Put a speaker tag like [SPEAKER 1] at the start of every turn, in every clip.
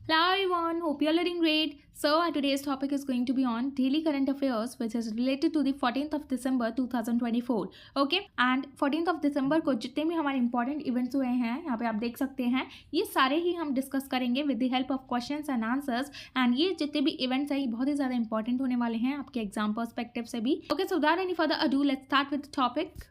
[SPEAKER 1] Hello everyone, hope you're doing great. So our today's topic is going to be on daily current affairs which is related to the 14th of December 2024. Okay, and 14th of December को जितने भी हमारे important events हुए हैं यहाँ पे आप देख सकते हैं, ये सारे ही हम डिस्कस करेंगे with the help of questions and answers. And ये जितने भी इवेंट्स हैं ये बहुत ही ज़्यादा इंपॉर्टेंट होने वाले हैं आपके एग्जाम पर्सपेक्टिव से भी। Okay, so without any further ado let's start with the topic.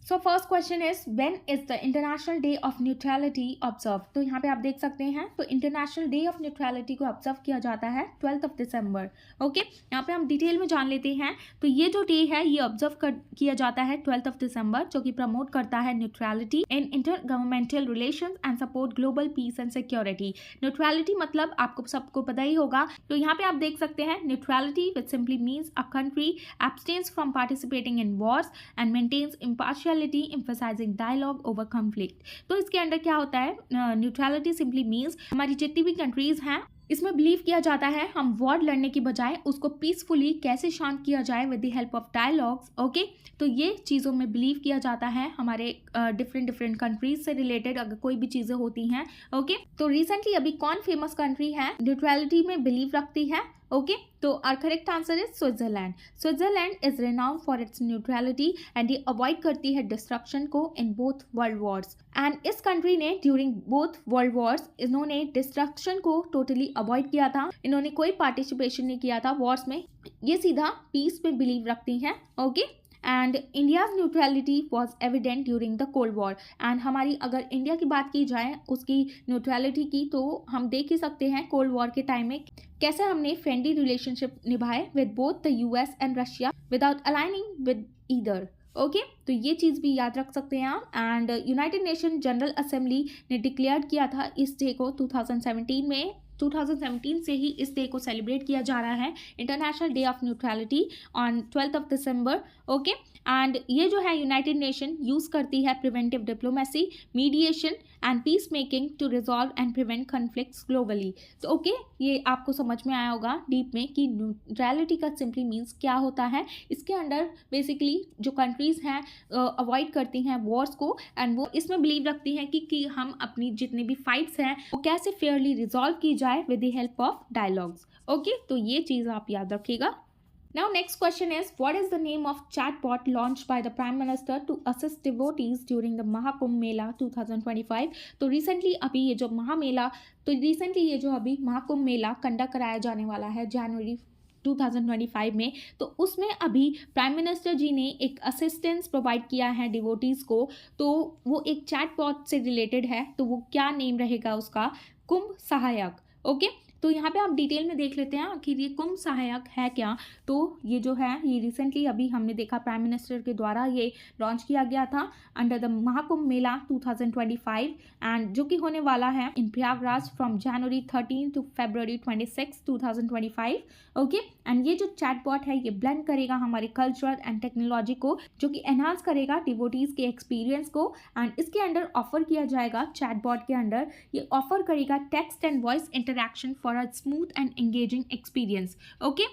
[SPEAKER 1] So first question is when is the international day of neutrality observe. तो यहाँ पे आप देख सकते हैं, तो इंटरनेशनल डे ऑफ न्यूट्रलिटी को ऑब्जर्व किया जाता है 12th ऑफ दिसंबर। ओके, यहाँ पे हम डिटेल में जान लेते हैं। तो ये जो डे है ये ऑब्जर्व किया जाता है 12th ऑफ दिसंबर, जो कि प्रमोट करता है neutrality in inter governmental relation and support global piece and security. Neutrality मतलब आपको सबको पता ही होगा। तो यहाँ पे आप देख सकते हैं neutrality which simply means a country abstains from participating in wars and maintains impartial emphasizing dialogue over conflict। तो इसके अंदर क्या होता है, न्यूट्रलिटी सिंपली मीन्स हमारी जितनी भी कंट्रीज हैं इसमें बिलीव किया जाता है हम वॉर लड़ने की बजाय उसको पीसफुली कैसे शांत किया जाए with the help of dialogues. Okay, तो ये चीज़ों में बिलीव किया जाता है हमारे डिफरेंट कंट्रीज से रिलेटेड अगर कोई भी चीज़ें होती हैं। ओके, तो रिसेंटली अभी कौन फेमस कंट्री है न्यूट्रलिटी में बिलीव रखती है? ओके, तो our correct answer is Switzerland. Switzerland is renowned for its neutrality and ये अवॉइड करती है डिस्ट्रक्शन को in both world wars. And इस कंट्री ने ड्यूरिंग बोथ वर्ल्ड वॉर्स इन्होंने डिस्ट्रक्शन को टोटली अवॉइड किया था। इन्होंने कोई पार्टिसिपेशन नहीं किया था वॉर्स में, ये सीधा पीस में बिलीव रखती हैं। Okay, and India's neutrality was evident during the cold war. And हमारी अगर इंडिया की बात की जाए उसकी न्यूट्रलिटी की, तो हम देख ही सकते हैं कोल्ड वॉर के टाइम में कैसे हमने फ्रेंडली रिलेशनशिप निभाए with both the US and Russia without aligning with either. Okay, तो ये चीज़ भी याद रख सकते हैं आप। And United nation general assembly ने डिक्लेयर किया था इस डे को 2017 में। 2017 से ही इस डे को सेलिब्रेट किया जा रहा है, international day of neutrality on 12th of December. Okay, and ये जो है यूनाइटेड नेशन यूज़ करती है preventive diplomacy, mediation and peace making to resolve and prevent conflicts globally. तो ओके, ये आपको समझ में आया होगा डीप में कि न्यूट्रलिटी का सिंपली मीन्स क्या होता है। इसके अंडर बेसिकली जो कंट्रीज़ हैं अवॉइड करती हैं वॉर्स को, एंड वो इसमें बिलीव रखती हैं कि हम अपनी जितनी भी फाइट्स हैं वो कैसे फेयरली रिजॉल्व की जाए with the help of dialogues. Okay, तो ये चीज़ आप याद रखिएगा। Now next question is, what is the name of chatbot launched by the Prime Minister to assist devotees during the Mahakumbh Mela 2025? तो recently अभी ये जो महाकुंभ मेला कंडक्ट कराया जाने वाला है जनवरी 2025 में, तो उसमें अभी प्राइम मिनिस्टर जी ने एक असिस्टेंस प्रोवाइड किया है डिवोटीज़ को। तो वो एक चैटबॉट से रिलेटेड है, तो वो क्या नेम रहेगा उसका? कुंभ सहायक। ओके, तो यहाँ पे आप डिटेल में देख लेते हैं आखिर ये कुंभ सहायक है क्या। तो ये जो है ये रिसेंटली अभी हमने देखा प्राइम मिनिस्टर के द्वारा ये लॉन्च किया गया था under the Mahakumbh Mela 2025, and जो कि होने वाला है in Prayagraj from January 13 to February 26, 2025। Okay, and ये जो चैटबॉट है ये ब्लेंड करेगा हमारे कल्चर एंड टेक्नोलॉजी को, जो कि एनहांस करेगा डिवोटीज के एक्सपीरियंस को। एंड इसके अंडर ऑफर किया जाएगा, चैटबॉट के अंडर ये ऑफर करेगा text and voice interaction for a smooth and engaging experience. Okay,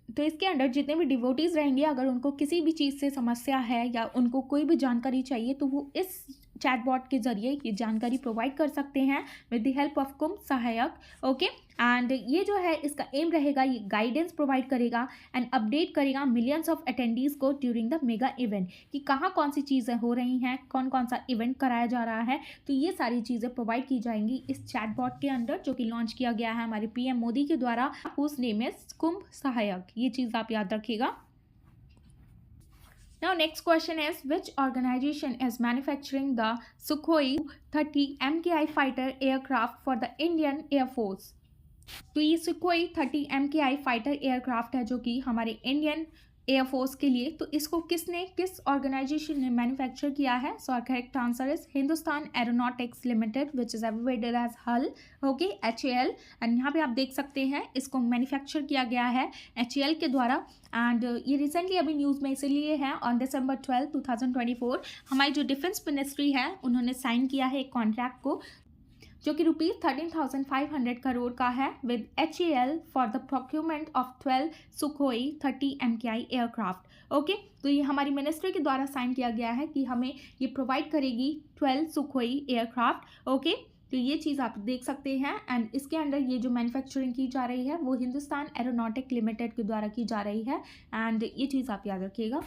[SPEAKER 1] तो इसके अंडर जितने भी डिवोटीज रहेंगे अगर उनको किसी भी चीज़ से समस्या है या उनको कोई भी जानकारी चाहिए तो वो इस चैटबॉट के जरिए ये जानकारी प्रोवाइड कर सकते हैं विद द हेल्प ऑफ कुंभ सहायक। ओके, एंड ये जो है इसका एम रहेगा ये गाइडेंस प्रोवाइड करेगा एंड अपडेट करेगा मिलियंस ऑफ अटेंडीज को ड्यूरिंग द मेगा इवेंट, कि कहाँ कौन सी चीज़ें हो रही हैं, कौन कौन सा इवेंट कराया जा रहा है। तो ये सारी चीज़ें प्रोवाइड की जाएंगी इस चैटबॉट के अंदर, जो कि लॉन्च किया गया है हमारे पीएम मोदी के द्वारा, हुज नेम इज कुंभ सहायक। ये चीज़ आप याद रखिएगा। Now next question is, which organization is manufacturing the Sukhoi 30 MKI fighter aircraft for the Indian Air Force? तो ये Sukhoi 30 MKI फाइटर एयरक्राफ्ट है जो कि हमारे इंडियन एयरफोर्स के लिए, तो इसको किस ऑर्गेनाइजेशन ने मैन्युफैक्चर किया है? So correct answer is Hindustan Aeronautics Limited which is abbreviated as HAL. Okay, HAL। And यहाँ पे आप देख सकते हैं इसको मैन्युफैक्चर किया गया है HAL के द्वारा। एंड ये रिसेंटली अभी न्यूज़ में इसीलिए है ऑन December 12, 2024 हमारी जो डिफेंस मिनिस्ट्री है उन्होंने साइन किया है एक कॉन्ट्रैक्ट को, जो कि ₹13,500 करोड़ का है with HAL for the procurement of 12 Sukhoi 30 MKI aircraft. Okay, तो ये हमारी मिनिस्ट्री के द्वारा साइन किया गया है कि हमें ये प्रोवाइड करेगी 12 Sukhoi एयरक्राफ्ट। ओके, तो ये चीज़ आप देख सकते हैं। एंड इसके अंडर ये जो मैन्युफैक्चरिंग की जा रही है वो हिंदुस्तान एरोनॉटिक लिमिटेड के द्वारा की जा रही है। एंड ये चीज़ आप याद रखिएगा।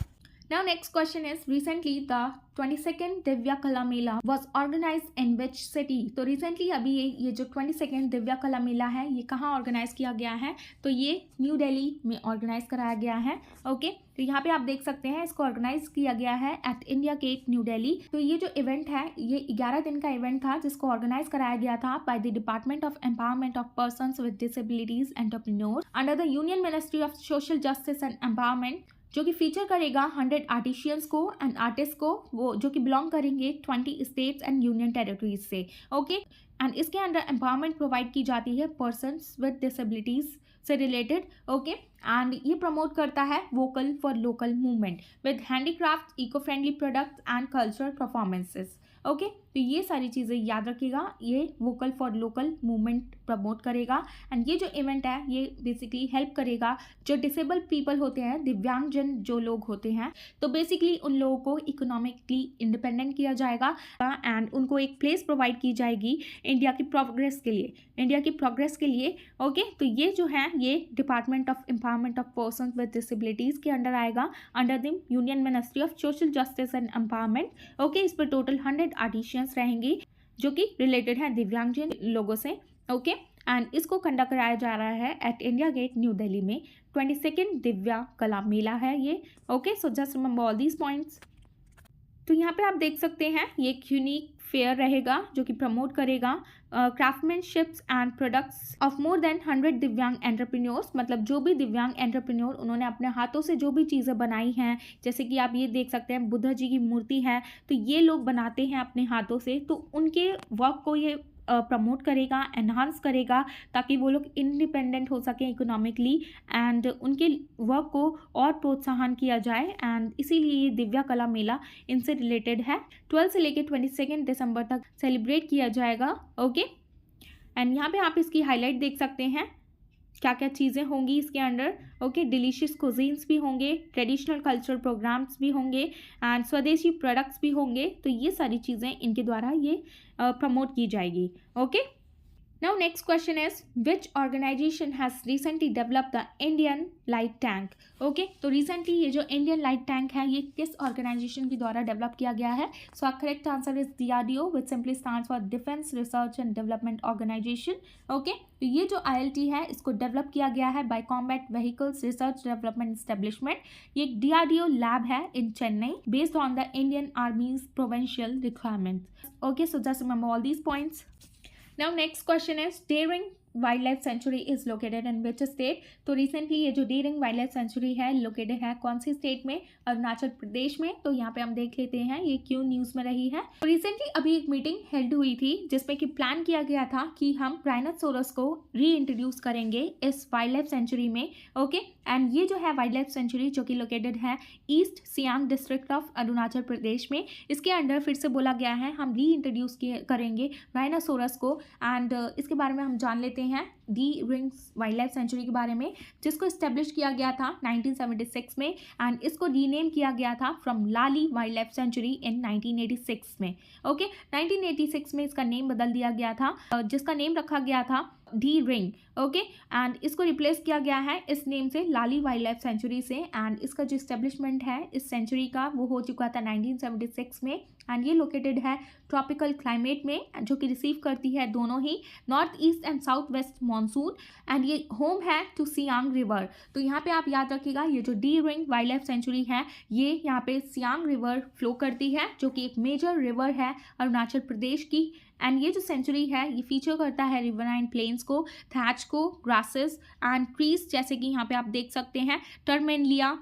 [SPEAKER 1] Now next question is, recently the 22nd Divya Kala Mela was organized in which city? तो recently अभी ये जो 22nd दिव्या कला मेला है ये कहाँ ऑर्गेनाइज किया गया है? तो ये न्यू दिल्ली में ऑर्गेनाइज कराया गया है। ओके, तो यहाँ पे आप देख सकते हैं इसको ऑर्गेनाइज किया गया है at India Gate New Delhi. तो ये जो इवेंट है ये 11 दिन का इवेंट था जिसको ऑर्गेनाइज कराया गया था by the department of empowerment of persons with disabilities entrepreneur under the union ministry of social justice and empowerment, जो कि फीचर करेगा 100 आर्टिशियंस को एंड आर्टिस्ट को, वो जो कि बिलोंग करेंगे 20 स्टेट्स एंड यूनियन टेरिटरीज से। ओके, एंड इसके अंदर एम्पावरमेंट प्रोवाइड की जाती है पर्सन्स विद डिसेबिलिटीज से रिलेटेड। ओके, एंड ये प्रमोट करता है vocal for local movement with handicraft, eco friendly products and cultural performances. Okay, तो ये सारी चीज़ें याद रखिएगा, ये vocal for local movement promote करेगा। एंड ये जो इवेंट है ये बेसिकली हेल्प करेगा जो डिसेबल पीपल होते हैं, दिव्यांगजन जो लोग होते हैं, तो बेसिकली उन लोगों को इकोनॉमिकली इंडिपेंडेंट किया जाएगा एंड उनको एक प्लेस प्रोवाइड की जाएगी इंडिया की प्रोग्रेस के लिए। ओके, तो ये जो है ये department of empowerment of person with disabilities के अंडर आएगा under the union ministry of social justice and empowerment. Okay, इस पर टोटल 100 आर्टिशियंस रहेंगी जो कि रिलेटेड है दिव्यांगजन लोगों से। ओके, एंड इसको कंडक्ट कराया जा रहा है at India Gate New Delhi में। 22nd दिव्या कला मेला है ये। Okay, so just remember all these points. तो यहाँ पे आप देख सकते हैं ये एक यूनिक फेयर रहेगा जो कि प्रमोट करेगा craftsmanships and products of more than 100 divyang entrepreneurs, मतलब जो भी दिव्यांग एंटरप्रेन्योर उन्होंने अपने हाथों से जो भी चीज़ें बनाई हैं, जैसे कि आप ये देख सकते हैं बुद्धा जी की मूर्ति है, तो ये लोग बनाते हैं अपने हाथों से, तो उनके वर्क को ये प्रमोट करेगा, एनहांस करेगा ताकि वो लोग इंडिपेंडेंट हो सकें इकोनॉमिकली एंड उनके वर्क को और प्रोत्साहन किया जाए। एंड इसीलिए ये दिव्या कला मेला इनसे रिलेटेड है। 12 से लेकर 22 दिसंबर तक सेलिब्रेट किया जाएगा। ओके, एंड यहाँ पे आप इसकी हाईलाइट देख सकते हैं क्या क्या चीज़ें होंगी इसके अंडर। ओके, डिलीशियस कुजीन्स भी होंगे, ट्रेडिशनल कल्चरल प्रोग्राम्स भी होंगे एंड स्वदेशी प्रोडक्ट्स भी होंगे। तो ये सारी चीज़ें इनके द्वारा ये प्रमोट की जाएगी। Okay, now next question is which organization has recently develop the Indian light tank. Okay, तो रिसेंटली ये जो इंडियन लाइट टैंक है ये किस ऑर्गेनाइजेशन के द्वारा डेवलप किया गया है? So our correct answer is DRDO which simply stands for defence research and development organisation. Okay, तो ये जो ILT है इसको डेवलप किया गया है by combat vehicles research development establishment. ये एक DRDO लैब है in Chennai based on the Indian army's provincial requirements. Okay, so just remember all these points. Now next question is Dering wild sanctuary is located in which state. तो recently ये जो Dering wild sanctuary है located है कौन सी state में? अरुणाचल प्रदेश में। तो यहाँ पे हम देख लेते हैं ये क्यों न्यूज़ में रही है। तो रिसेंटली अभी एक मीटिंग हेल्ड हुई थी जिसमें कि प्लान किया गया था कि हम राइनोसोरस को री इंट्रोड्यूस करेंगे इस वाइल्ड लाइफ सेंचुरी में। ओके, एंड ये जो है वाइल्ड लाइफ सेंचुरी जो कि लोकेटेड है east Siang district of Arunachal Pradesh में, इसके अंडर फिर से बोला गया है हम री इंट्रोड्यूस करेंगे राइनोसोरस को। एंड इसके बारे में हम जान लेते हैं D rings wild life sanctuary के बारे में, जिसको इस्टेब्लिश किया गया था 1976 में एंड इसको रीनेम किया गया था from Lali wild life sanctuary in 1986 में। ओके, 1986 में इसका नेम बदल दिया गया था जिसका नेम रखा गया था डी रिंग। ओके, एंड इसको रिप्लेस किया गया है इस नेम से लाली वाइल्ड लाइफ सेंचुरी से। एंड इसका जो इस्टेब्लिशमेंट है इस सेंचुरी का वो हो चुका था 1976 में एंड ये लोकेटेड है ट्रॉपिकल क्लाइमेट में जो कि रिसीव करती है दोनों ही north east and south west monsoon and ये होम है टू सियांग रिवर। तो यहाँ पे आप याद रखिएगा ये जो D ring wild life sanctuary है ये यहाँ पे सियांग रिवर फ्लो करती है जो कि एक मेजर रिवर है अरुणाचल प्रदेश की। एंड ये जो सेंचुरी है ये फीचर करता है रिवराइन प्लेन्स को, थैच को, ग्रासेस एंड ट्रीज जैसे कि यहाँ पे आप देख सकते हैं टर्मेनलिया,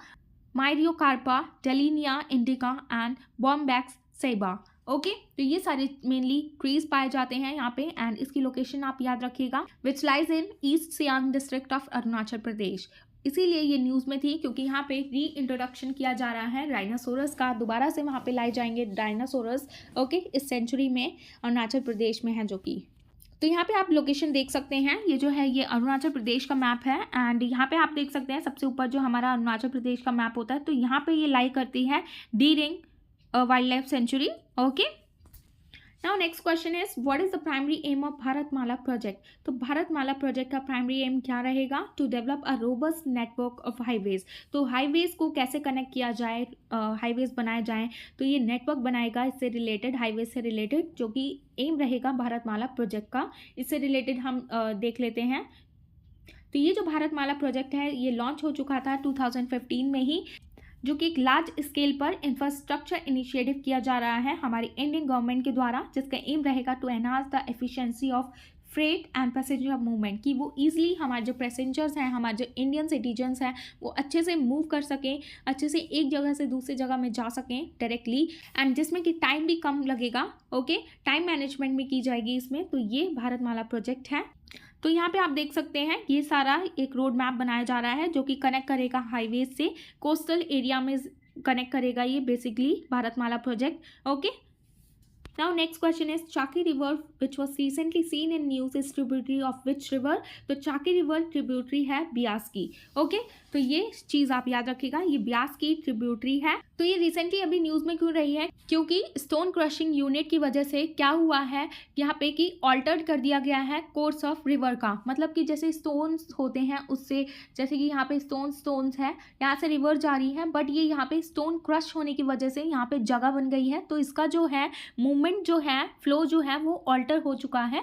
[SPEAKER 1] मायरियोकार्पा, डेलिनिया इंडिका एंड बॉम्बैक्स सेबा। ओके, तो ये सारे मेनली ट्रीज पाए जाते हैं यहाँ पे एंड इसकी लोकेशन आप याद रखिएगा which lies in east Siang district of Arunachal Pradesh. इसीलिए ये न्यूज़ में थी क्योंकि यहाँ पे री इंट्रोडक्शन किया जा रहा है राइनोसोरस का, दोबारा से वहाँ पे लाए जाएंगे डायनासोरस। ओके, इस सेंचुरी में अरुणाचल प्रदेश में है जो कि, तो यहाँ पे आप लोकेशन देख सकते हैं ये जो है ये अरुणाचल प्रदेश का मैप है एंड यहाँ पे आप देख सकते हैं सबसे ऊपर जो हमारा अरुणाचल प्रदेश का मैप होता है तो यहाँ पे ये लाई करती है D ring wild life sanctuary. Okay, now next question is what is the primary aim of Bharatmala project. तो भारतमाला प्रोजेक्ट का प्राइमरी एम क्या रहेगा, to develop a robust network of highways. तो हाईवेज को कैसे कनेक्ट किया जाए, हाईवेज बनाए जाएं, तो ये नेटवर्क बनाएगा इससे रिलेटेड, हाईवेज से रिलेटेड, जो कि एम रहेगा भारतमाला प्रोजेक्ट का। इससे रिलेटेड हम देख लेते हैं। तो ये जो भारतमाला प्रोजेक्ट है ये लॉन्च हो चुका था 2015 में ही, जो कि एक लार्ज स्केल पर इंफ्रास्ट्रक्चर इनिशिएटिव किया जा रहा है हमारी इंडियन गवर्नमेंट के द्वारा, जिसका एम रहेगा to enhance the efficiency of freight and passenger movement, कि वो ईजिली हमारे जो पैसेंजर्स हैं, हमारे जो इंडियन सिटीजन्स हैं, वो अच्छे से मूव कर सकें, अच्छे से एक जगह से दूसरी जगह में जा सकें डायरेक्टली, एंड जिसमें कि टाइम भी कम लगेगा। ओके, टाइम मैनेजमेंट भी की जाएगी इसमें। तो ये भारतमाला प्रोजेक्ट है। तो यहाँ पे आप देख सकते हैं ये सारा एक रोड मैप बनाया जा रहा है जो कि कनेक्ट करेगा हाईवेज से कोस्टल एरिया में, कनेक्ट करेगा ये basically Bharatmala project. Okay, now next question is Chaki river which was recently seen in news is tributary of which river. तो चाकी रिवर ट्रिब्यूटरी है ब्यास की। ओके, तो ये चीज़ आप याद रखिएगा, ये ब्यास की ट्रिब्यूटरी है। तो ये रिसेंटली अभी न्यूज़ में क्यों रही है, क्योंकि स्टोन क्रशिंग यूनिट की वजह से क्या हुआ है यहाँ पे कि ऑल्टर्ड कर दिया गया है कोर्स ऑफ रिवर का। मतलब कि जैसे स्टोन्स होते हैं उससे, जैसे कि यहाँ पे स्टोन्स है, यहाँ से रिवर जा रही है, बट ये यहाँ पे स्टोन क्रश होने की वजह से यहाँ पे जगह बन गई है, तो इसका जो है मूवमेंट जो है, फ्लो जो है वो ऑल्टर हो चुका है।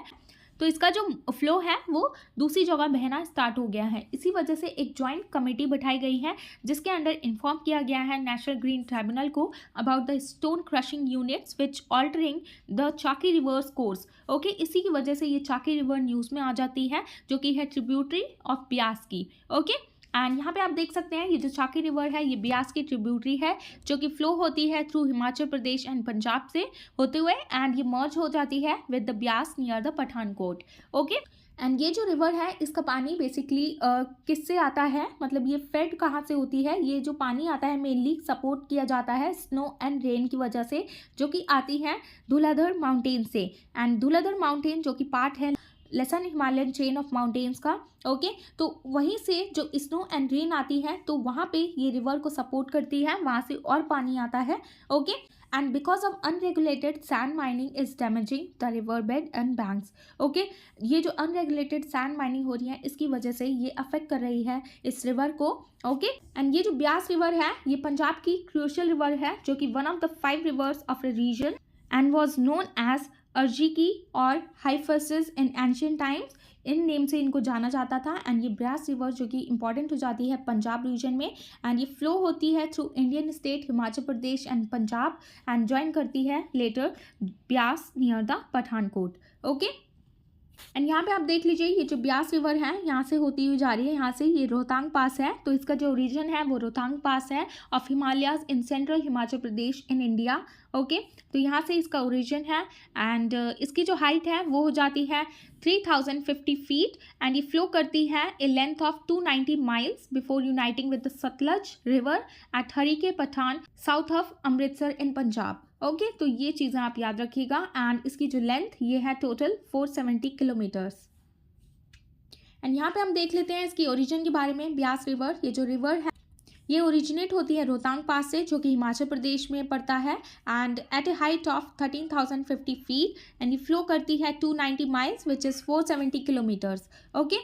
[SPEAKER 1] तो इसका जो फ्लो है वो दूसरी जगह बहना स्टार्ट हो गया है। इसी वजह से एक जॉइंट कमेटी बैठाई गई है जिसके अंडर इन्फॉर्म किया गया है नेशनल ग्रीन ट्राइब्यूनल को about the stone crushing units which altering the Chaki reverse course. Okay, इसी की वजह से ये चाकी रिवर न्यूज़ में आ जाती है, जो कि है ट्रिब्यूटरी ऑफ ब्यास की। ओके, एंड यहाँ पे आप देख सकते हैं ये जो चाकी रिवर है ये ब्यास की ट्रिब्यूटरी है, जो कि फ्लो होती है थ्रू हिमाचल प्रदेश एंड पंजाब से होते हुए, एंड ये मर्ज हो जाती है with the Beas near the Pathankot. Okay, and ये जो रिवर है इसका पानी बेसिकली किससे आता है, मतलब ये फेड कहाँ से होती है, ये जो पानी आता है मेनली सपोर्ट किया जाता है स्नो एंड रेन की वजह से, जो कि आती है धूलाधर माउंटेन से। एंड धूलाधर माउंटेन जो कि पार्ट है lesson Himalayan chain of mountains का। ओके, तो वहीं से जो स्नो एंड रेन आती है तो वहाँ पे ये रिवर को सपोर्ट करती है, वहाँ से और पानी आता है। Okay, and because of unregulated sand mining is damaging the river bed and banks. Okay, ये जो अनरेगुलेटेड सैंड माइनिंग हो रही है इसकी वजह से ये अफेक्ट कर रही है इस रिवर को। ओके, एंड ये जो ब्यास रिवर है ये पंजाब की क्रूशियल रिवर है, जो कि one of the 5 rivers of the region and was known as Arjiki और हाइफसिस इन एंशियंट टाइम्स, इन नेम से इनको जाना जाता था। एंड ये ब्यास रिवर जो कि इंपॉर्टेंट हो जाती है पंजाब रीजन में, एंड ये फ्लो होती है through Indian state Himachal Pradesh and Punjab, and join करती है later Beas near the Pathankot. Okay, and यहाँ पे आप देख लीजिए ये जो ब्यास रिवर है यहाँ से होती हुई जा रही है, यहाँ से ये रोहतांग पास है, तो इसका जो रीजन है वो रोहतांग पास है of Himalayas in central Himachal Pradesh in India. Okay, तो यहाँ से इसका ओरिजिन है, एंड इसकी जो हाइट है वो हो जाती है 3050 फीट, एंड ये फ्लो करती है a length of 290 miles before uniting with the Sutlej river at Harike Pattan south of Amritsar in Punjab. Okay, तो ये चीज़ें आप याद रखिएगा, एंड इसकी जो लेंथ ये है टोटल 470 किलोमीटर्स। एंड यहाँ पे हम देख लेते हैं इसकी ओरिजिन के बारे में। ब्यास रिवर, ये जो रिवर है ये ओरिजिनेट होती है रोहतांग पास से, जो कि हिमाचल प्रदेश में पड़ता है, and at a height of 13,050 feet, and ये फ्लो करती है 290 miles which is 470 kilometres. Okay,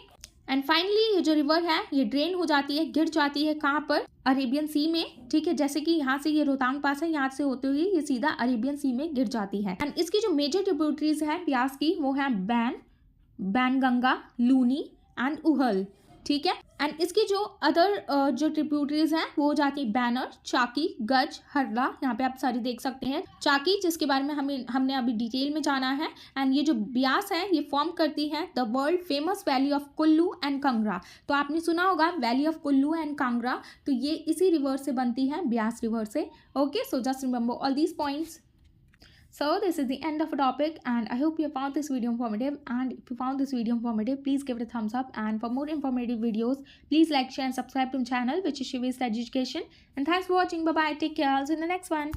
[SPEAKER 1] and finally ये जो रिवर है ये ड्रेन हो जाती है, गिर जाती है कहाँ पर, अरेबियन सी में। ठीक है, जैसे कि यहाँ से ये रोहतांग पास है, यहाँ से होते हुए ये सीधा अरेबियन सी में गिर जाती है। एंड इसकी जो मेजर ट्रिब्यूटरीज है ब्यास की वो है बैनगंगा, लूनी एंड उहल। ठीक है, एंड इसकी जो अदर जो ट्रिब्यूटरीज हैं वो हो जाती है बैनर, चाकी, गज, हरला। यहाँ पे आप सारी देख सकते हैं। चाकी जिसके बारे में हमने अभी डिटेल में जाना है, एंड ये जो ब्यास है ये फॉर्म करती है the world famous valley of Kullu and Kangra. तो आपने सुना होगा valley of Kullu and Kangra, तो ये इसी रिवर से बनती है, ब्यास रिवर से। Okay, so just remember all these points. So this is the end of a topic, and I hope you found this video informative, and if you found this video informative please give it a thumbs up, and for more informative videos please like, share and subscribe to my channel which is Shivi's Education. And thanks for watching. Bye bye, take care, I'll see you in the next one.